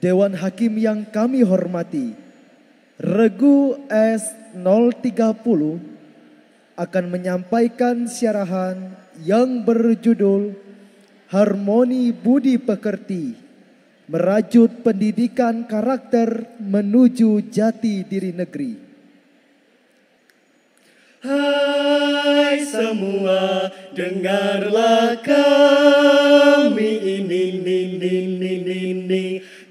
Dewan Hakim yang kami hormati, Regu S030 akan menyampaikan syarahan yang berjudul Harmoni Budi Pekerti, merajut pendidikan karakter menuju jati diri negeri. Hai semua, dengarlah kami ini.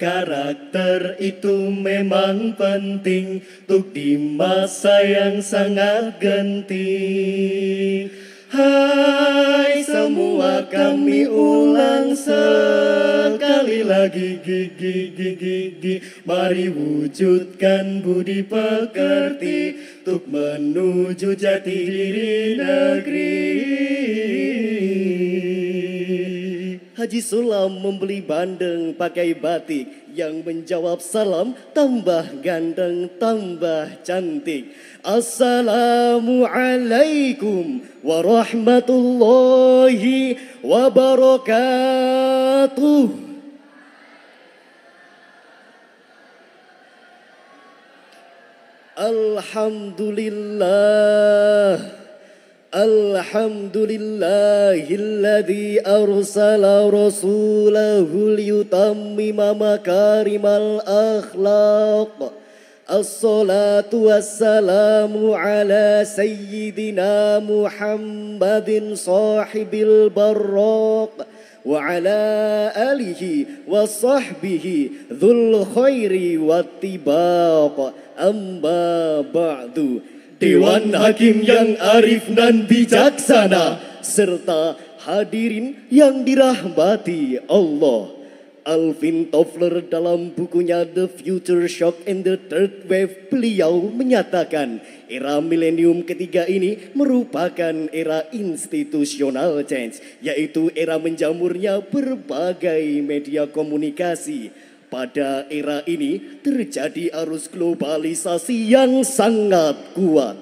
Karakter itu memang penting untuk di masa yang sangat genting. Hai semua, kami ulang sekali lagi, mari wujudkan budi pekerti untuk menuju jati diri negeri. Haji Sulam membeli bandeng pakai batik, yang menjawab salam tambah ganteng tambah cantik. Assalamualaikum warahmatullahi wabarakatuh. Alhamdulillah. Alhamdulillahilladzi arsala rasulahu liyutammima makarimal akhlaq. Assalatu wassalamu ala sayyidina Muhammadin sahibil barraq wa ala alihi wa sahbihi dhul khairi wattibaq. Amma ba'du. Dewan Hakim yang arif dan bijaksana, serta hadirin yang dirahmati Allah. Alvin Toffler dalam bukunya The Future Shock and the Third Wave, beliau menyatakan era milenium ketiga ini merupakan era institutional change, yaitu era menjamurnya berbagai media komunikasi. Pada era ini terjadi arus globalisasi yang sangat kuat.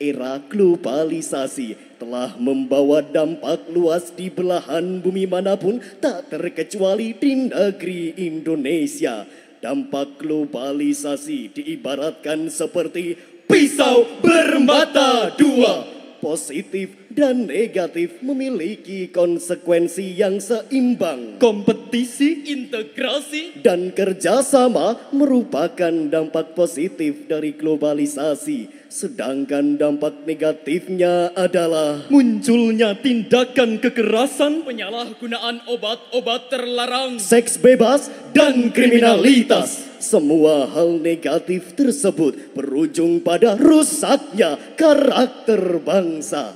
Era globalisasi telah membawa dampak luas di belahan bumi manapun, tak terkecuali di negeri Indonesia. Dampak globalisasi diibaratkan seperti pisau bermata dua. Positif dan negatif memiliki konsekuensi yang seimbang. Kompetisi, integrasi, dan kerjasama merupakan dampak positif dari globalisasi. Sedangkan dampak negatifnya adalah munculnya tindakan kekerasan, penyalahgunaan obat-obat terlarang, seks bebas, dan kriminalitas. Semua hal negatif tersebut berujung pada rusaknya karakter bangsa.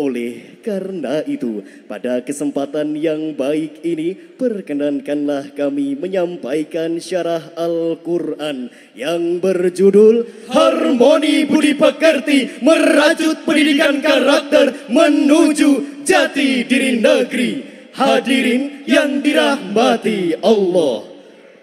Oleh karena itu, pada kesempatan yang baik ini, perkenankanlah kami menyampaikan syarah Al-Quran yang berjudul Harmoni Budi Pekerti, merajut pendidikan karakter menuju jati diri negeri. Hadirin yang dirahmati Allah,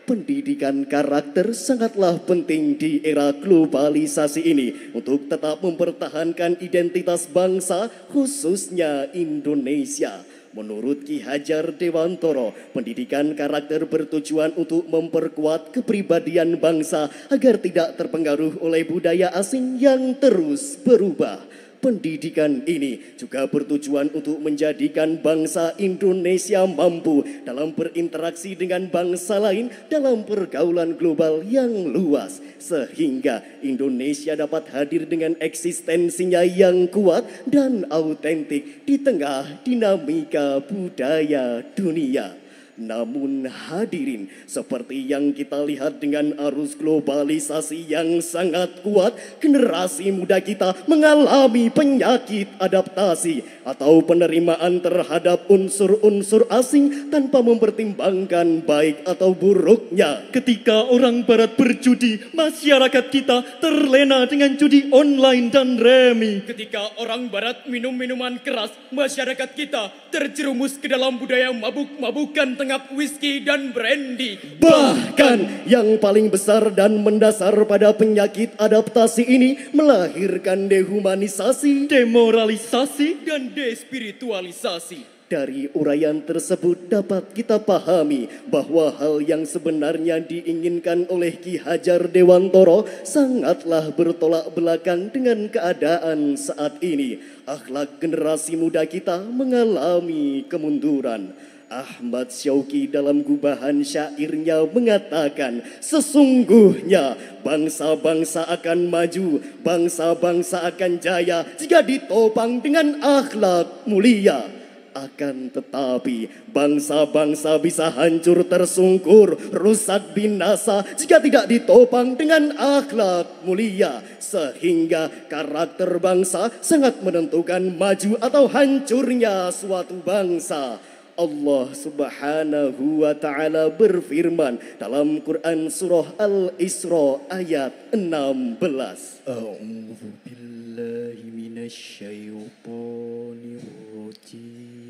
pendidikan karakter sangatlah penting di era globalisasi ini untuk tetap mempertahankan identitas bangsa, khususnya Indonesia. Menurut Ki Hajar Dewantoro, pendidikan karakter bertujuan untuk memperkuat kepribadian bangsa agar tidak terpengaruh oleh budaya asing yang terus berubah. Pendidikan ini juga bertujuan untuk menjadikan bangsa Indonesia mampu dalam berinteraksi dengan bangsa lain dalam pergaulan global yang luas, sehingga Indonesia dapat hadir dengan eksistensinya yang kuat dan autentik di tengah dinamika budaya dunia. Namun hadirin, seperti yang kita lihat dengan arus globalisasi yang sangat kuat, generasi muda kita mengalami penyakit adaptasi atau penerimaan terhadap unsur-unsur asing tanpa mempertimbangkan baik atau buruknya. Ketika orang barat berjudi, masyarakat kita terlena dengan judi online dan remi. Ketika orang barat minum minuman keras, masyarakat kita terjerumus ke dalam budaya mabuk-mabukan tengap whisky dan brandy. Bahkan yang paling besar dan mendasar pada penyakit adaptasi ini melahirkan dehumanisasi, demoralisasi, dan despiritualisasi. Dari uraian tersebut dapat kita pahami bahwa hal yang sebenarnya diinginkan oleh Ki Hajar Dewantoro sangatlah bertolak belakang dengan keadaan saat ini. Akhlak generasi muda kita mengalami kemunduran. Ahmad Syauqi dalam gubahan syairnya mengatakan, sesungguhnya bangsa-bangsa akan maju, bangsa-bangsa akan jaya jika ditopang dengan akhlak mulia. Akan tetapi bangsa-bangsa bisa hancur tersungkur, rusak binasa jika tidak ditopang dengan akhlak mulia. Sehingga karakter bangsa sangat menentukan maju atau hancurnya suatu bangsa. Allah Subhanahu wa taala berfirman dalam Quran surah Al-Isra ayat 16. A'udzu billahi minasyaitonir rajim.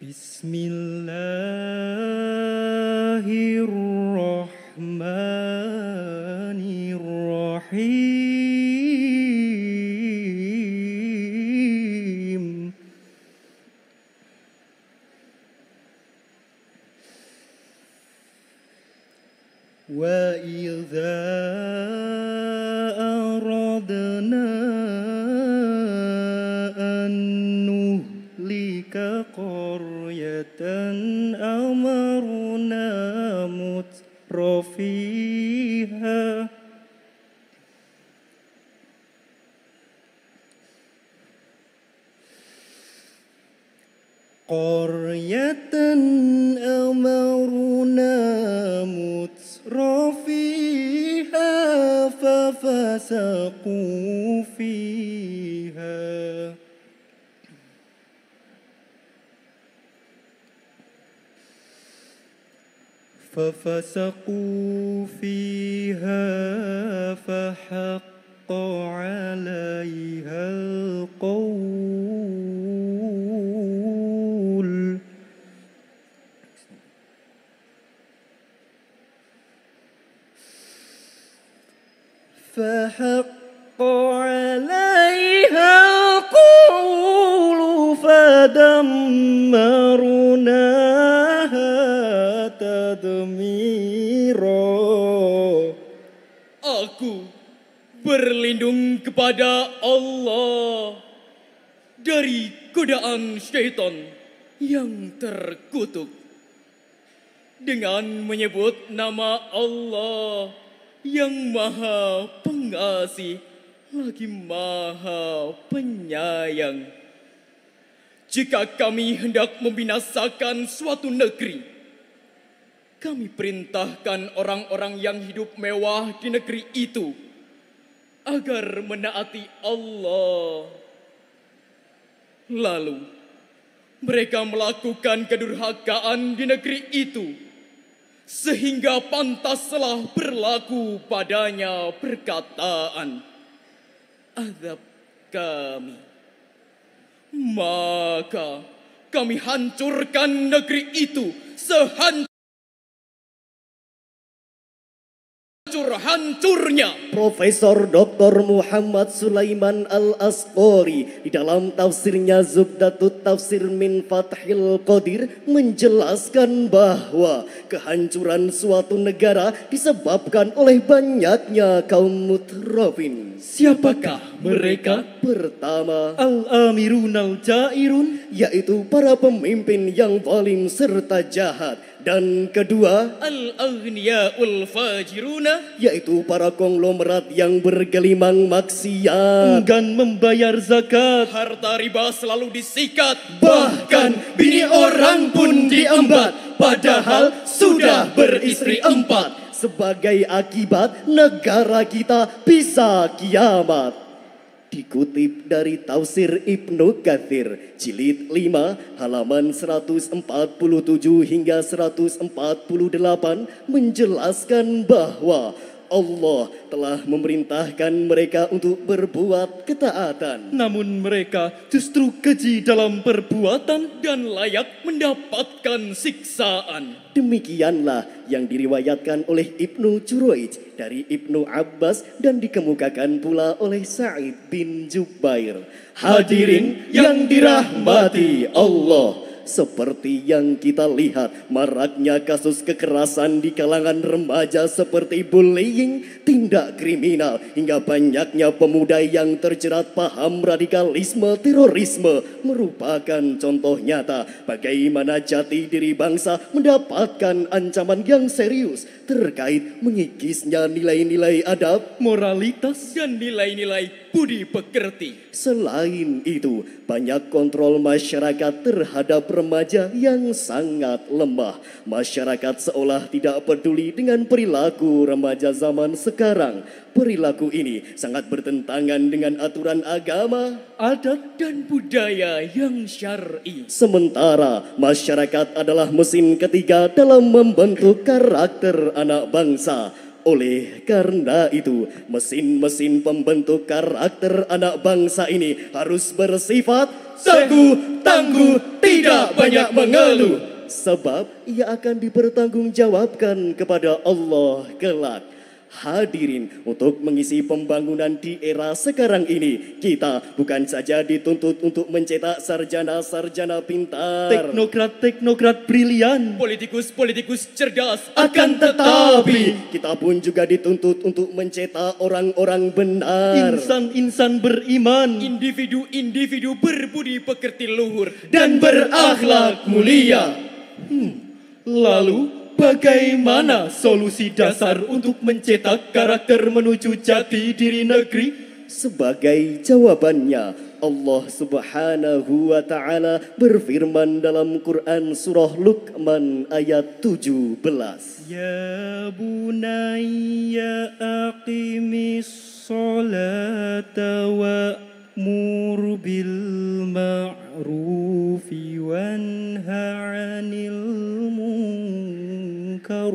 Bismillahirrahmanirrahim. Wa idza aradna an nuhlika qaryatan amarna mutrafiha fafasaqu fiha fahaqqa 'alaiha al-qawl fadammarnaha tadmira. Aku berlindung kepada Allah dari godaan syaitan yang terkutuk dengan menyebut nama Allah yang Maha Pengasih lagi Maha Penyayang. Jika kami hendak membinasakan suatu negeri, kami perintahkan orang-orang yang hidup mewah di negeri itu agar menaati Allah. Lalu mereka melakukan kedurhakaan di negeri itu, sehingga pantaslah berlaku padanya perkataan azab kami. Maka kami hancurkan negeri itu sehancur-hancurnya. Profesor Dr. Muhammad Sulaiman Al-Asqori di dalam tafsirnya Zubdatut Tafsir min Fathil Qadir menjelaskan bahwa kehancuran suatu negara disebabkan oleh banyaknya kaum mutrafin. Siapakah mereka? Pertama, Al-amirun al-jairun, yaitu para pemimpin yang zalim serta jahat. Dan kedua, Al-aghniya'ul fajiruna, yaitu para konglomerat yang bergelimang maksiat, enggan membayar zakat, harta riba selalu disikat, bahkan bini orang pun diembat, padahal sudah beristri 4. Sebagai akibat, negara kita bisa kiamat. Dikutip dari Tafsir Ibnu Katsir, jilid 5, halaman 147 hingga 148, menjelaskan bahwa Allah telah memerintahkan mereka untuk berbuat ketaatan. Namun mereka justru keji dalam perbuatan. Dan layak mendapatkan siksaan. Demikianlah yang diriwayatkan oleh Ibnu Jurayj dari Ibnu Abbas dan dikemukakan pula oleh Sa'id bin Jubair. Hadirin yang dirahmati Allah, seperti yang kita lihat, maraknya kasus kekerasan di kalangan remaja seperti bullying, tindak kriminal, hingga banyaknya pemuda yang terjerat paham radikalisme terorisme merupakan contoh nyata bagaimana jati diri bangsa mendapatkan ancaman yang serius terkait mengikisnya nilai-nilai adab, Moralitas dan nilai-nilai budi pekerti. Selain itu, banyak kontrol masyarakat terhadap remaja yang sangat lemah. Masyarakat seolah tidak peduli dengan perilaku remaja zaman sekarang. Perilaku ini sangat bertentangan dengan aturan agama, Adat dan budaya yang syar'i. sementara masyarakat adalah mesin ketiga dalam membentuk karakter anak bangsa. Oleh karena itu, mesin-mesin pembentuk karakter anak bangsa ini harus bersifat Tangguh, tangguh, tidak banyak mengeluh. sebab ia akan dipertanggungjawabkan kepada Allah kelak. Hadirin, untuk mengisi pembangunan di era sekarang ini, kita bukan saja dituntut untuk mencetak sarjana-sarjana pintar, Teknokrat-teknokrat brilian. Politikus-politikus cerdas. akan tetapi kita pun juga dituntut untuk mencetak orang-orang benar Insan-insan beriman. Individu-individu berbudi pekerti luhur dan berakhlak mulia. Lalu bagaimana solusi dasar untuk mencetak karakter menuju jati diri negeri? Sebagai jawabannya, Allah Subhanahu wa taala berfirman dalam Quran surah Luqman ayat 17. Ya bunayya aqimis sholata wa'mur bil ma'rufi wanha 'anil munkar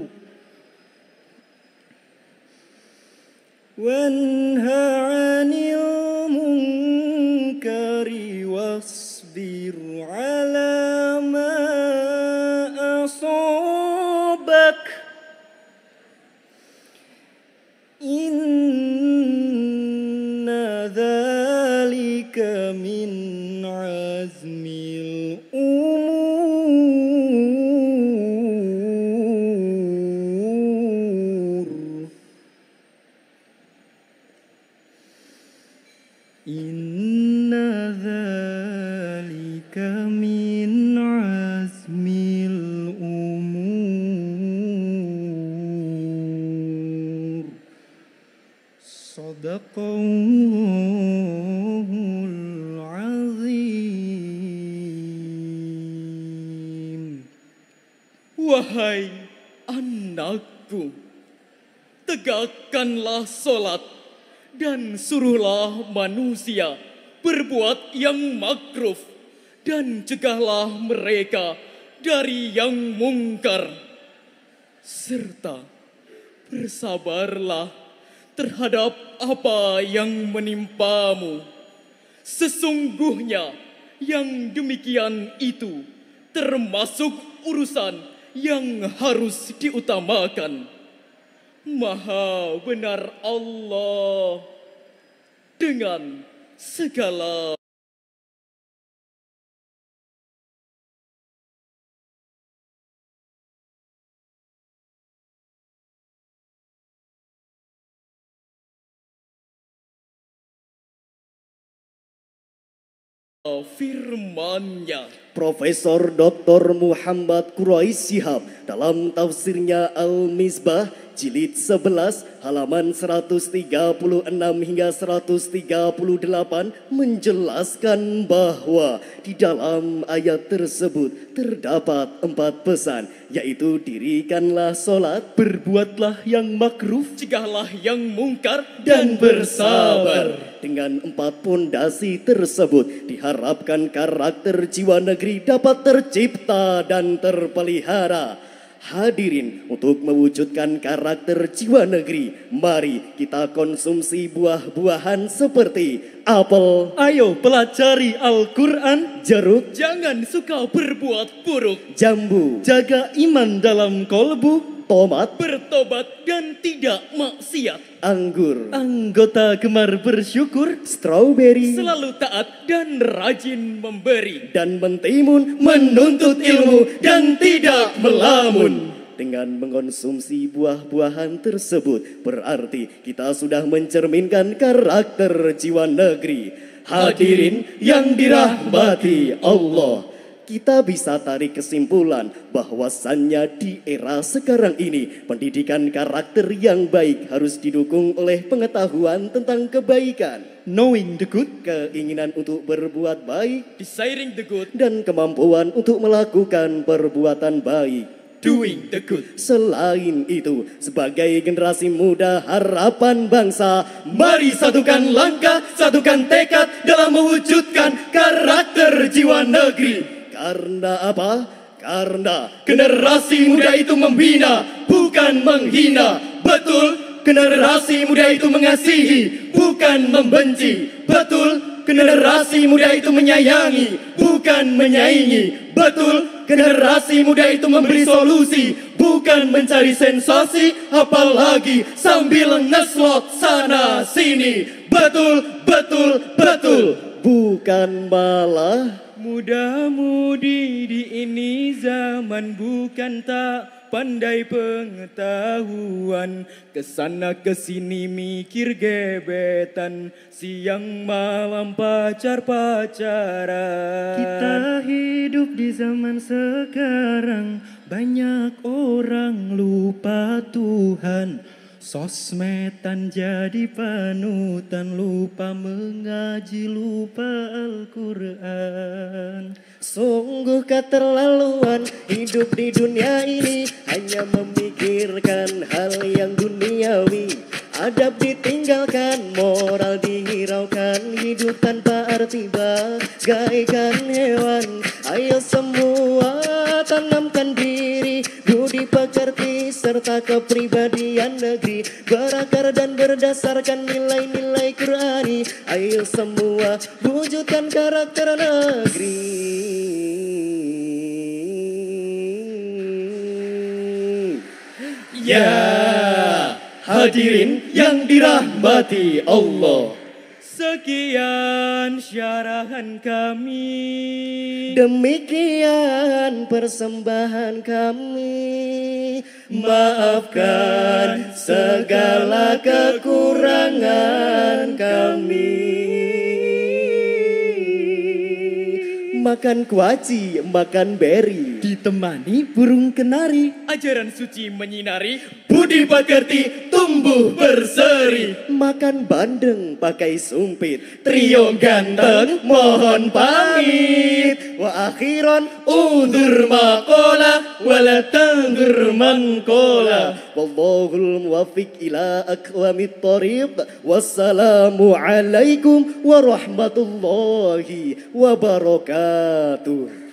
wanha 'anil munkari wasbir 'ala ma asabak inna dzalika min azmil umur inna dzalika min azmil umur Sadaqallahul azim. Wahai anakku, tegakkanlah solat dan suruhlah manusia berbuat yang makruf dan cegahlah mereka dari yang mungkar. Serta bersabarlah terhadap apa yang menimpamu. Sesungguhnya yang demikian itu termasuk urusan yang harus diutamakan. Maha benar Allah dengan segala firman-Nya. Profesor Dr. Muhammad Quraish Shihab dalam tafsirnya Al-Misbah jilid 11 halaman 136 hingga 138 menjelaskan bahwa di dalam ayat tersebut terdapat 4 pesan, yaitu dirikanlah solat, Berbuatlah yang makruf Cegahlah yang mungkar dan bersabar. Dengan 4 pondasi tersebut diharapkan karakter jiwa negeri dapat tercipta dan terpelihara. Hadirin, untuk mewujudkan karakter jiwa negeri, mari kita konsumsi buah-buahan seperti apel, Ayo pelajari Al-Quran, jeruk, Jangan suka berbuat buruk, jambu, jaga iman dalam kolbu, tomat, bertobat dan tidak maksiat. anggur, anggota gemar bersyukur, stroberi, Selalu taat dan rajin memberi. dan mentimun menuntut ilmu dan tidak melamun. Dengan mengkonsumsi buah-buahan tersebut, berarti kita sudah mencerminkan karakter jiwa negeri. Hadirin yang dirahmati Allah, kita bisa tarik kesimpulan bahwasannya di era sekarang ini, pendidikan karakter yang baik harus didukung oleh pengetahuan tentang kebaikan, knowing the good, keinginan untuk berbuat baik, Desiring the good, dan kemampuan untuk melakukan perbuatan baik. doing the good. Selain itu, sebagai generasi muda harapan bangsa, mari satukan langkah, satukan tekad dalam mewujudkan karakter jiwa negeri. Karena apa? Karena generasi muda itu membina, bukan menghina. Betul, generasi muda itu mengasihi, bukan membenci. Betul, generasi muda itu menyayangi, bukan menyaingi. Betul, generasi muda itu memberi solusi, bukan mencari sensasi, apalagi sambil ngeslot sana sini. Betul, betul, betul, bukan malah Muda-mudi di ini zaman bukan tak pandai pengetahuan. Kesana kesini mikir gebetan, siang malam pacar-pacaran. Kita hidup di zaman sekarang, banyak orang lupa Tuhan. Sosmedan jadi panutan, lupa mengaji, lupa Al-Quran. sungguh keterlaluan hidup di dunia ini, hanya memikirkan hal yang duniawi. Adab ditinggalkan, moral dihiraukan, hidup tanpa arti bagaikan hewan. Ayo semua tanamkan diri, budi pekerti serta kepribadian negeri, berakar dan berdasarkan nilai-nilai Qurani. Ayo semua wujudkan karakter negeri. Ya, hadirin yang dirahmati Allah, Sekian syarahan kami. demikian persembahan kami. Maafkan segala kekurangan kami. Makan kuaci, makan beri, Ditemani burung kenari, Ajaran suci menyinari, budi pekerti tumbuh berseri. Makan bandeng pakai sumpit, trio ganteng mohon pamit. Wa akhiran undur maqala wala tandur manqala. Wallahul muwaffiq ila aqwamit thariq. Wassalamu alaikum warahmatullahi wabarakatuh.